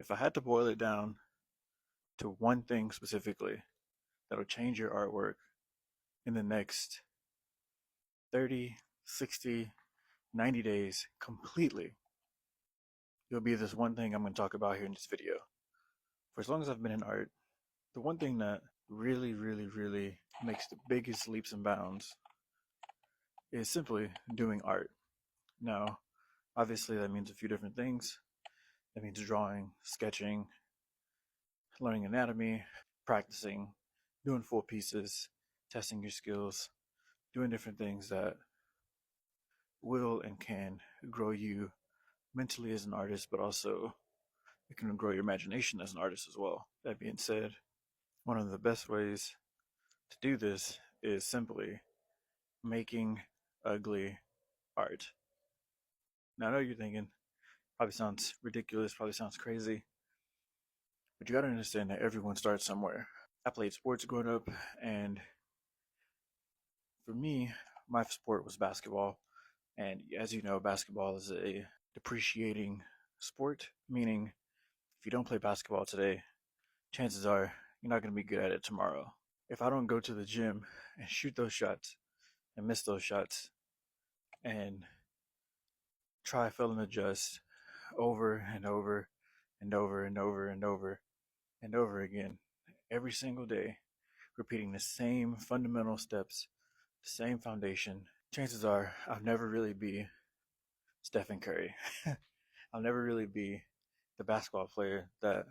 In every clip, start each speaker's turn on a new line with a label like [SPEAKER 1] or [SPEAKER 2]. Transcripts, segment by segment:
[SPEAKER 1] If I had to boil it down to one thing specifically that'll change your artwork in the next 30, 60, 90 days completely, it'll be this one thing I'm going to talk about here in this video. For as long as I've been in art, the one thing that really, really, really makes the biggest leaps and bounds is simply doing art. Now, obviously, that means a few different things. That means drawing, sketching, learning anatomy, practicing, doing full pieces, testing your skills, doing different things that will and can grow you mentally as an artist, but also it can grow your imagination as an artist as well. That being said, one of the best ways to do this is simply making ugly art. Now, I know you're thinking, probably sounds ridiculous, probably sounds crazy, but you gotta understand that everyone starts somewhere. I played sports growing up, and for me, my sport was basketball. And as you know, basketball is a depreciating sport, meaning if you don't play basketball today, chances are you're not going to be good at it tomorrow. If I don't go to the gym and shoot those shots and miss those shots and try, fail, and adjust over and over and over and over and over and over again every single day, repeating the same fundamental steps, the same foundation, chances are I'll never really be Stephen Curry. I'll never really be the basketball player that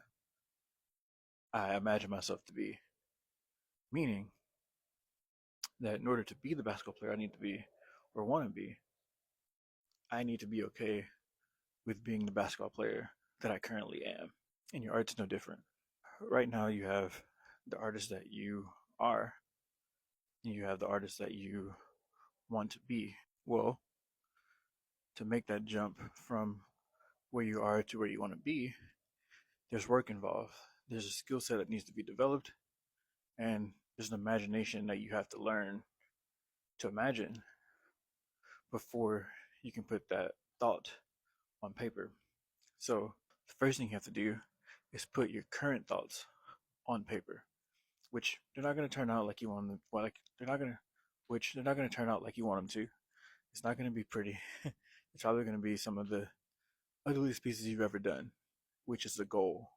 [SPEAKER 1] I imagine myself to be. Meaning that in order to be the basketball player I need to be or want to be, I need to be okay with being the basketball player that I currently am. And your art's no different. Right now, you have the artist that you are, and you have the artist that you want to be. Well, to make that jump from where you are to where you want to be, there's work involved. There's a skill set that needs to be developed, and there's an imagination that you have to learn to imagine before you can put that thought on paper. So the first thing you have to do is put your current thoughts on paper, which they're not going to turn out like you want them. Well, like they're not going to turn out like you want them to. It's not going to be pretty. It's probably going to be some of the ugliest pieces you've ever done, which is the goal.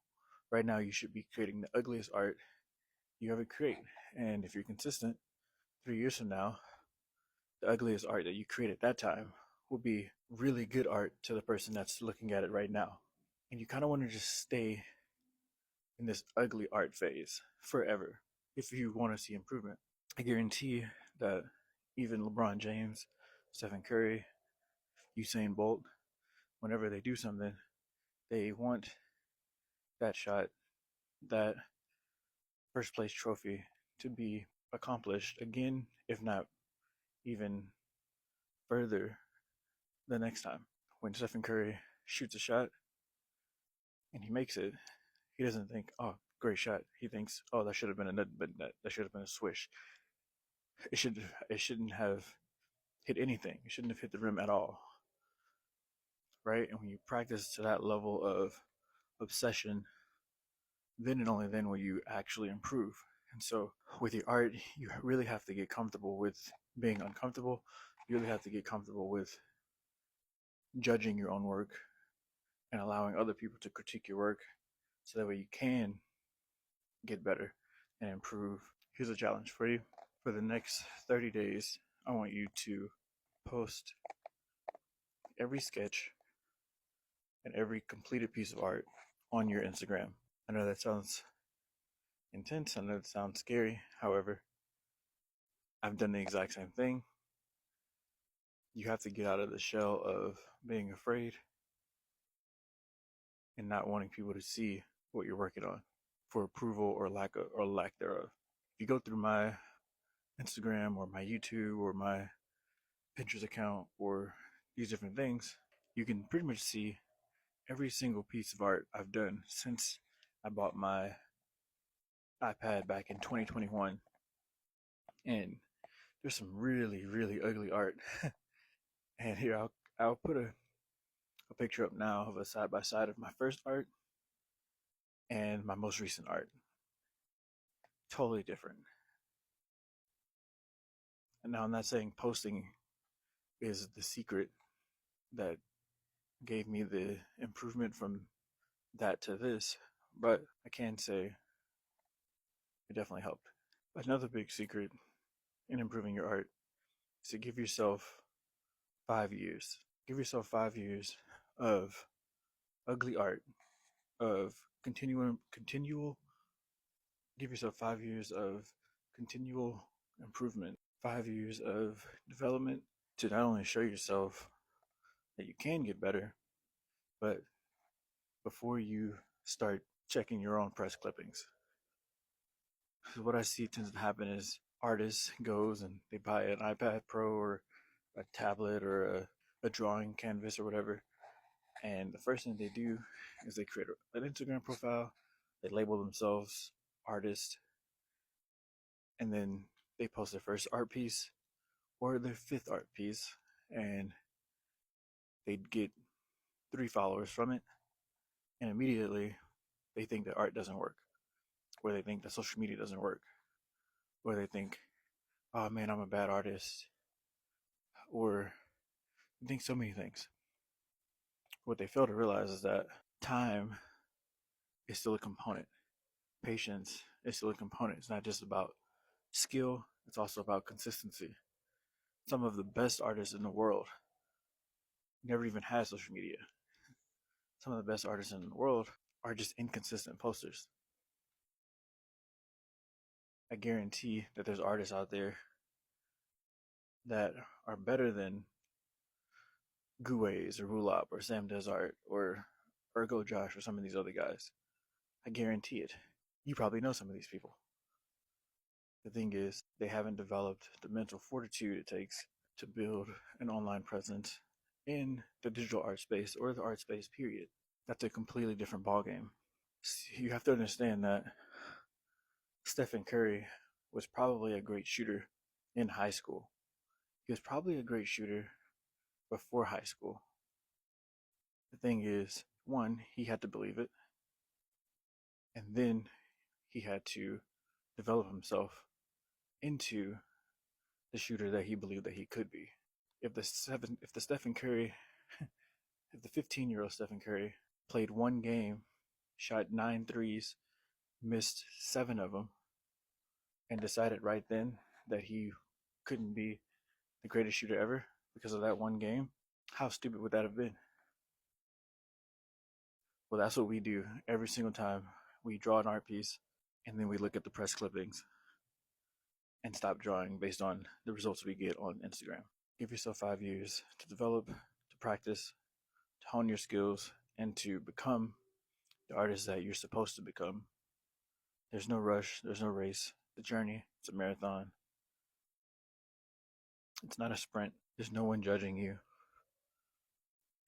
[SPEAKER 1] Right now, you should be creating the ugliest art you ever create, and if you're consistent, 3 years from now, the ugliest art that you create at that time will be really good art to the person that's looking at it right now. And you kind of want to just stay in this ugly art phase forever if you want to see improvement. I guarantee that even LeBron James, Stephen Curry, Usain Bolt, whenever they do something, they want that shot, that first place trophy to be accomplished again, if not even further the next time. When Stephen Curry shoots a shot and he makes it, he doesn't think, "Oh, great shot." He thinks, "Oh, that should have been a net, but that should have been a swish. It shouldn't have hit anything. It shouldn't have hit the rim at all." Right? And when you practice to that level of obsession, then and only then will you actually improve. And so with your art, you really have to get comfortable with being uncomfortable. You really have to get comfortable with judging your own work and allowing other people to critique your work so that way you can get better and improve. Here's a challenge for you. For the next 30 days, I want you to post every sketch and every completed piece of art on your Instagram. I know that sounds intense, I know that sounds scary. However, I've done the exact same thing. You have to get out of the shell of being afraid and not wanting people to see what you're working on for approval or lack thereof. If you go through my Instagram or my YouTube or my Pinterest account or these different things, you can pretty much see every single piece of art I've done since I bought my iPad back in 2021. And there's some really, really ugly art. And here, I'll put a picture up now of a side by side of my first art and my most recent art. Totally different. And now I'm not saying posting is the secret that gave me the improvement from that to this, but I can say it definitely helped. Another big secret in improving your art is to give yourself 5 years. Give yourself 5 years of ugly art, of continual. Give yourself 5 years of continual improvement, 5 years of development to not only show yourself that you can get better, but before you start checking your own press clippings. Because what I see tends to happen is artists goes and they buy an iPad Pro or a tablet or a drawing canvas or whatever, and the first thing they do is they create an Instagram profile, they label themselves artist, and then they post their first art piece or their fifth art piece, and they'd get 3 followers from it, and immediately they think that art doesn't work, or they think that social media doesn't work, or they think, oh man, I'm a bad artist, or they think so many things. What they fail to realize is that time is still a component. Patience is still a component. It's not just about skill, it's also about consistency. Some of the best artists in the world never even had social media. Some of the best artists in the world are just inconsistent posters. I guarantee that there's artists out there that are better than Guways or Rulop or Sam Desart or Ergo Josh or some of these other guys. I guarantee it. You probably know some of these people. The thing is, they haven't developed the mental fortitude it takes to build an online presence in the digital art space or the art space, period. That's a completely different ballgame. You have to understand that Stephen Curry was probably a great shooter in high school. He was probably a great shooter before high school. The thing is, one, he had to believe it, and then he had to develop himself into the shooter that he believed that he could be. If the Stephen Curry, if the 15-year-old Stephen Curry played one game, shot 9 threes, missed 7 of them, and decided right then that he couldn't be the greatest shooter ever because of that one game, how stupid would that have been? Well, that's what we do every single time we draw an art piece, and then we look at the press clippings and stop drawing based on the results we get on Instagram. Give yourself 5 years to develop, to practice, to hone your skills, and to become the artist that you're supposed to become. There's no rush, there's no race. The journey, it's a marathon. It's not a sprint. There's no one judging you.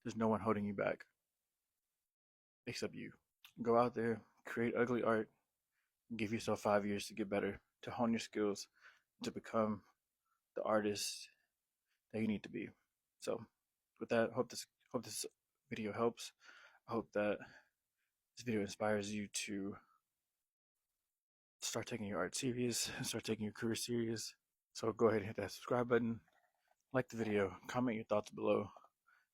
[SPEAKER 1] There's no one holding you back except you. Go out there, create ugly art, give yourself 5 years to get better, to hone your skills, to become the artist that you need to be. So, with that, hope this video helps. I hope that this video inspires you to start taking your art serious, start taking your career serious. So go ahead and hit that subscribe button, like the video, comment your thoughts below,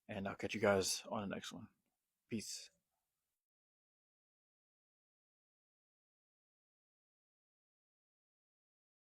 [SPEAKER 1] and I'll catch you guys on the next one. Peace.